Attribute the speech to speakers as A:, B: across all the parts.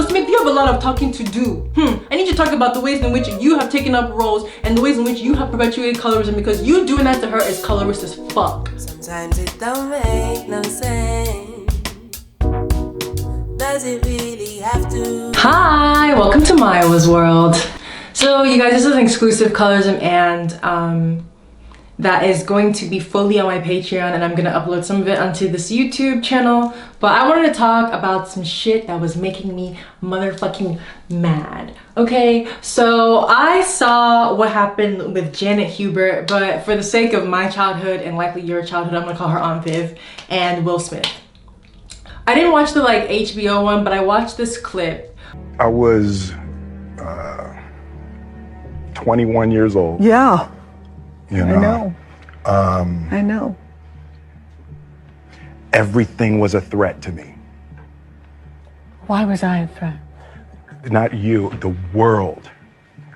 A: Will Smith, you have a lot of talking to do. I need you to talk about the ways in which you have taken up roles and the ways in which you have perpetuated colorism, because you doing that to her is colorist as fuck.
B: Sometimes it don't make no sense. Does it really have to?
A: Hi, welcome to mayowasworld. So you guys, this is an exclusive colorism and that is going to be fully on my Patreon, and I'm gonna upload some of it onto this YouTube channel. But I wanted to talk about some shit that was making me motherfucking mad. Okay, so I saw what happened with Janet Hubert, but for the sake of my childhood and likely your childhood, I'm gonna call her Aunt Viv and Will Smith. I didn't watch the like HBO one, but I watched this clip.
C: I was 21 years old.
D: Yeah.
C: You know,
D: I know.
C: Everything was a threat to me.
D: Why was I a threat?
C: Not you, the world.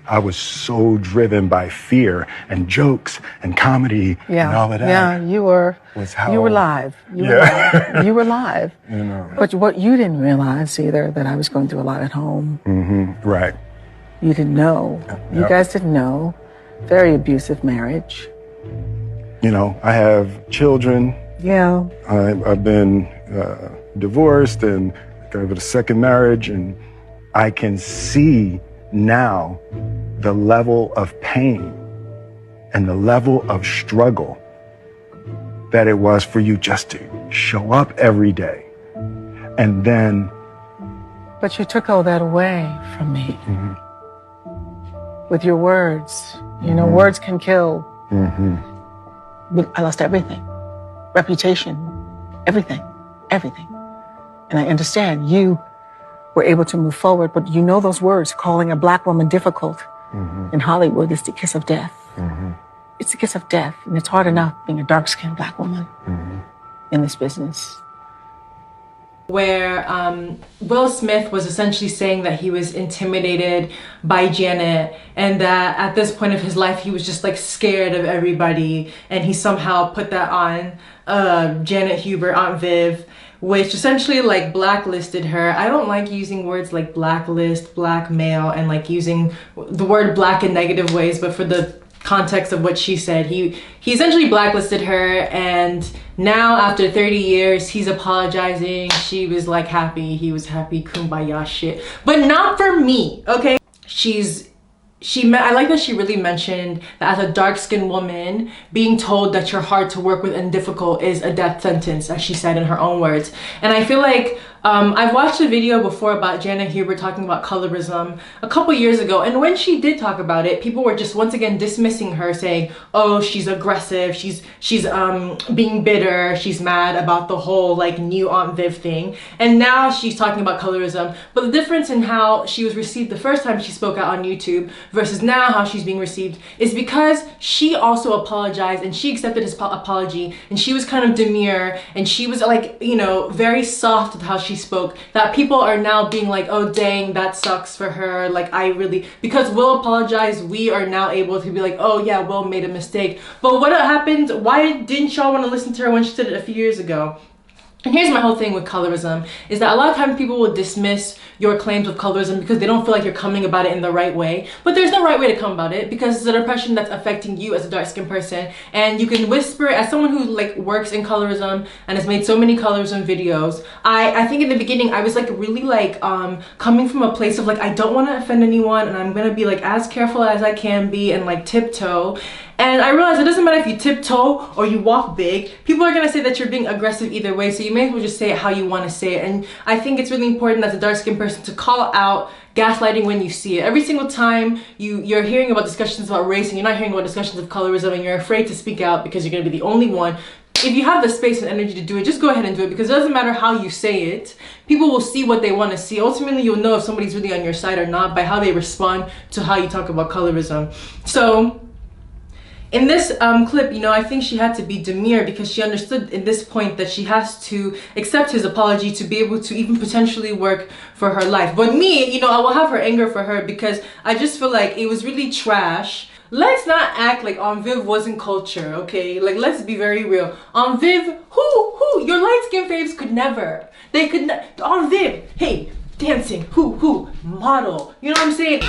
C: I was so driven by fear and jokes and comedy and all of that.
D: Yeah, you were live. You were live.
C: You know.
D: But what you didn't realize either, that I was going through a lot at home.
C: Mm-hmm. Right.
D: You didn't know. You guys didn't know. Very abusive marriage.
C: You know, I have children.
D: Yeah.
C: I've been divorced and got a second marriage, and I can see now the level of pain and the level of struggle that it was for you just to show up every day. And then...
D: But you took all that away from me.
C: Mm-hmm.
D: With your words. You know, words can kill.
C: Mm-hmm.
D: I lost everything. Reputation. Everything. Everything. And I understand you were able to move forward, but you know those words, calling a black woman difficult in Hollywood is the kiss of death. It's the kiss of death, and it's hard enough being a dark-skinned black woman in this business.
A: Where Will Smith was essentially saying that he was intimidated by Janet, and that at this point of his life he was just like scared of everybody, and he somehow put that on Janet Hubert, Aunt Viv, which essentially like blacklisted her. I don't like using words like blacklist, blackmail, and like using the word black in negative ways, but for the context of what she said, he essentially blacklisted her, and now after 30 years he's apologizing. She was like happy, he was happy, kumbaya shit, but not for me. Okay, I like that she really mentioned that as a dark-skinned woman, being told that you're hard to work with and difficult is a death sentence, as she said in her own words. And I feel like I've watched a video before about Janet Hubert talking about colorism a couple years ago, and when she did talk about it, people were just once again dismissing her, saying, oh, she's aggressive, she's being bitter, she's mad about the whole like new Aunt Viv thing. And now she's talking about colorism, but the difference in how she was received the first time she spoke out on YouTube versus now how she's being received is because she also apologized, and she accepted his apology, and she was kind of demure, and she was like, you know, very soft with how she spoke, that people are now being like, oh dang, that sucks for her. Like, because Will apologized, we are now able to be like, oh yeah, Will made a mistake. But what happened? Why didn't y'all want to listen to her when she said it a few years ago? And here's my whole thing with colorism, is that a lot of times people will dismiss your claims of colorism because they don't feel like you're coming about it in the right way. But there's no right way to come about it, because it's an oppression that's affecting you as a dark-skinned person. And you can whisper, as someone who like works in colorism and has made so many colorism videos, I think in the beginning I was like really like coming from a place of like, I don't want to offend anyone, and I'm gonna be like as careful as I can be and like tiptoe. And I realized it doesn't matter if you tiptoe or you walk big, people are gonna say that you're being aggressive either way, so you may as well just say it how you want to say it. And I think it's really important as a dark-skinned person to call out gaslighting when you see it. Every single time you're hearing about discussions about race and you're not hearing about discussions of colorism, and you're afraid to speak out because you're gonna be the only one, if you have the space and energy to do it, just go ahead and do it, because it doesn't matter how you say it. People will see what they want to see. Ultimately, you'll know if somebody's really on your side or not by how they respond to how you talk about colorism. So in this clip, you know, I think she had to be demure because she understood in this point that she has to accept his apology to be able to even potentially work for her life. But me, you know, I will have her anger for her because I just feel like it was really trash. Let's not act like Aunt Viv wasn't culture, okay? Like, let's be very real. Aunt Viv, your light-skinned faves could never. They could not. Aunt Viv, hey, dancing, who, model. You know what I'm saying?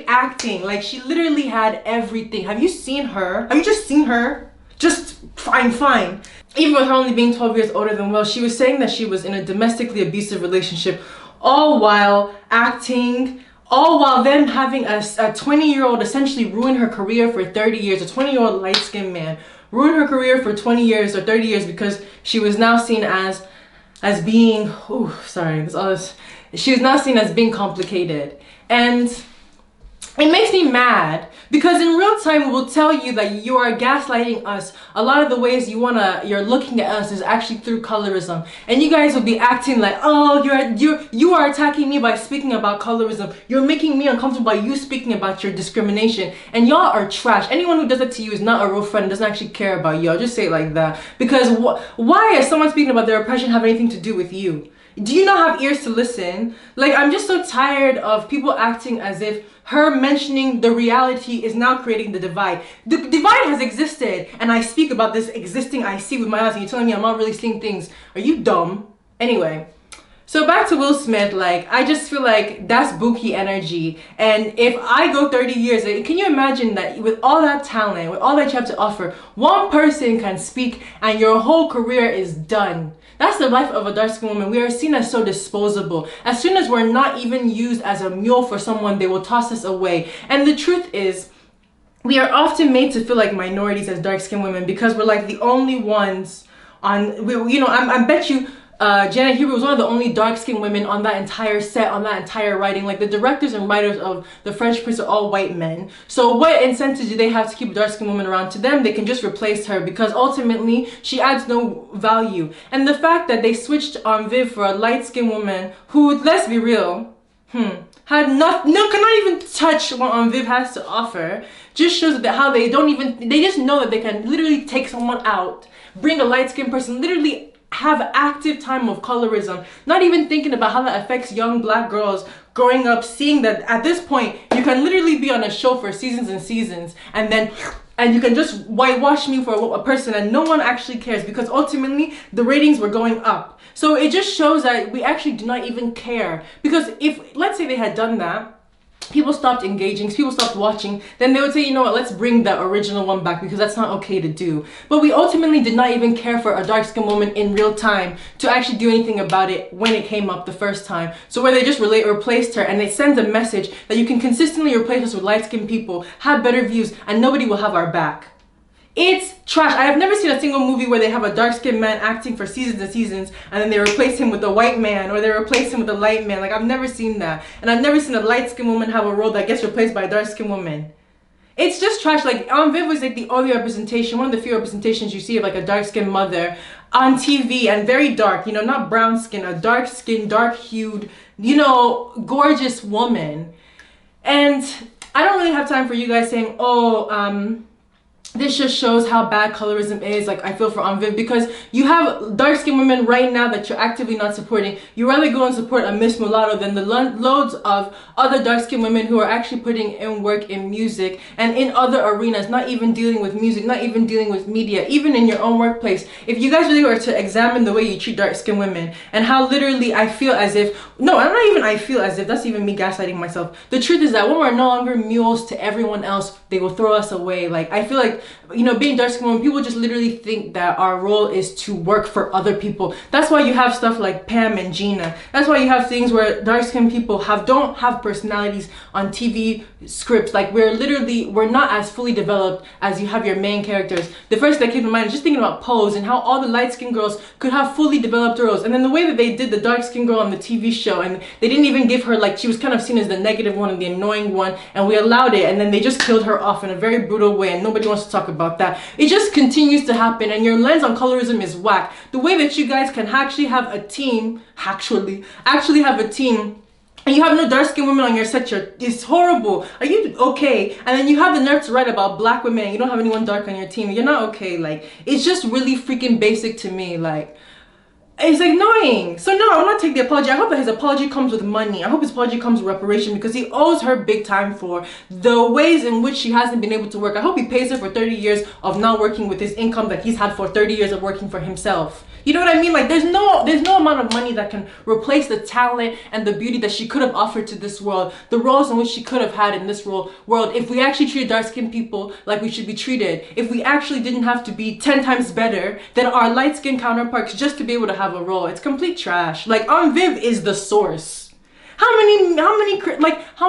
A: Acting, like she literally had everything. Have you seen her? Have you just seen her? Just fine. Even with her only being 12 years older than Will, she was saying that she was in a domestically abusive relationship, all while acting, all while them having a 20-year-old essentially ruin her career for 30 years. A 20-year-old light-skinned man ruin her career for 20 years or 30 years because she was now seen as being, she was now seen as being complicated. And it makes me mad because in real time we'll tell you that you are gaslighting us. A lot of the ways you're looking at us is actually through colorism, and you guys will be acting like, oh, you are attacking me by speaking about colorism. You're making me uncomfortable by you speaking about your discrimination, and y'all are trash. Anyone who does that to you is not a real friend, doesn't actually care about you. I'll just say it like that. Because why is someone speaking about their oppression have anything to do with you? Do you not have ears to listen? Like, I'm just so tired of people acting as if her mentioning the reality is now creating the divide. The divide has existed, and I speak about this existing I see with my eyes, and you're telling me I'm not really seeing things. Are you dumb? Anyway, so back to Will Smith, like, I just feel like that's Buki energy. And if I go 30 years, can you imagine that with all that talent, with all that you have to offer, one person can speak and your whole career is done? That's the life of a dark-skinned woman. We are seen as so disposable. As soon as we're not even used as a mule for someone, they will toss us away. And the truth is, we are often made to feel like minorities as dark-skinned women because we're like the only ones on, I bet you Janet Hubert was one of the only dark-skinned women on that entire set, on that entire writing. Like, the directors and writers of The French Prince are all white men. So what incentive do they have to keep a dark-skinned woman around? To them, they can just replace her because ultimately she adds no value. And the fact that they switched Aunt Viv for a light-skinned woman who, let's be real, cannot even touch what Aunt Viv has to offer, just shows that how they just know that they can literally take someone out, bring a light-skinned person, literally have active time of colorism, not even thinking about how that affects young black girls growing up, seeing that at this point you can literally be on a show for seasons and seasons and you can just whitewash me for a person and no one actually cares because ultimately the ratings were going up. So it just shows that we actually do not even care, because if, let's say they had done that, people stopped engaging, people stopped watching, then they would say, you know what, let's bring the original one back because that's not okay to do. But we ultimately did not even care for a dark-skinned woman in real time to actually do anything about it when it came up the first time. So where they just replaced her, and it sends a message that you can consistently replace us with light-skinned people, have better views, and nobody will have our back. It's trash. I have never seen a single movie where they have a dark-skinned man acting for seasons and seasons and then they replace him with a white man or they replace him with a light man. Like, I've never seen that. And I've never seen a light-skinned woman have a role that gets replaced by a dark-skinned woman. It's just trash. Like, Aunt Viv was like the only representation, one of the few representations you see of like a dark-skinned mother on TV, and very dark, not brown skin, a dark-skinned, dark-hued, gorgeous woman. And I don't really have time for you guys saying, oh, this just shows how bad colorism is. Like, I feel for Aunt Viv, because you have dark-skinned women right now that you're actively not supporting. You rather go and support a Miss Mulatto than the loads of other dark-skinned women who are actually putting in work in music and in other arenas, not even dealing with music, not even dealing with media, even in your own workplace. If you guys really were to examine the way you treat dark-skinned women and how literally I feel as if, no, I'm not even I feel as if, that's even me gaslighting myself. The truth is that when we're no longer mules to everyone else, they will throw us away. Like, I feel like, being dark-skinned women, people just literally think that our role is to work for other people. That's why you have stuff like Pam and Gina. That's why you have things where dark-skinned people don't have personalities on TV scripts. Like, we're not as fully developed as you have your main characters. The first that came to mind is just thinking about Pose and how all the light-skinned girls could have fully developed roles. And then the way that they did the dark-skinned girl on the TV show, and they didn't even give her, like, she was kind of seen as the negative one and the annoying one, and we allowed it, and then they just killed her off in a very brutal way, and nobody wants to talk about that. It just continues to happen, and your lens on colorism is whack. The way that you guys can actually have a team, actually have a team, and you have no dark-skinned women on your set, it's horrible. Are you okay? And then you have the nerve to write about black women and you don't have anyone dark on your team. You're not okay. Like, it's just really freaking basic to me. Like, It's annoying. So no, I will not take the apology. I hope that his apology comes with money. I hope his apology comes with reparation, because he owes her big time for the ways in which she hasn't been able to work. I hope he pays her for 30 years of not working with his income that he's had for 30 years of working for himself. You know what I mean? Like, there's no amount of money that can replace the talent and the beauty that she could have offered to this world, the roles in which she could have had in this world if we actually treated dark-skinned people like we should be treated, if we actually didn't have to be 10 times better than our light-skinned counterparts just to be able to have a role. It's complete trash. Like, Aunt Viv is the source. How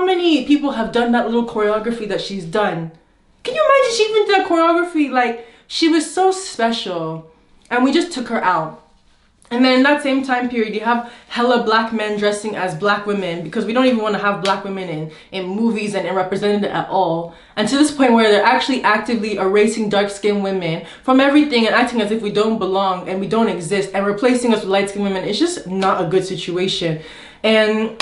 A: many people have done that little choreography that she's done? Can you imagine she even did that choreography? Like, she was so special. And we just took her out. And then in that same time period, you have hella black men dressing as black women, because we don't even want to have black women in movies and represented at all. And to this point where they're actually actively erasing dark-skinned women from everything and acting as if we don't belong and we don't exist and replacing us with light-skinned women. It's just not a good situation. And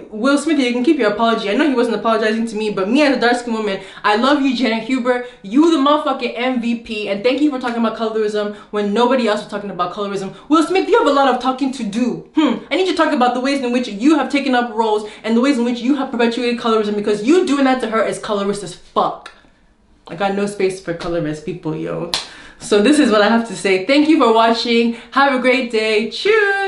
A: Will Smith, you can keep your apology. I know he wasn't apologizing to me, but me as a dark-skinned woman, I love you, Janet Hubert. You the motherfucking MVP, and thank you for talking about colorism when nobody else was talking about colorism. Will Smith, you have a lot of talking to do. I need you to talk about the ways in which you have taken up roles and the ways in which you have perpetuated colorism, because you doing that to her is colorist as fuck. I got no space for colorist people, yo. So this is what I have to say. Thank you for watching. Have a great day. Cheers.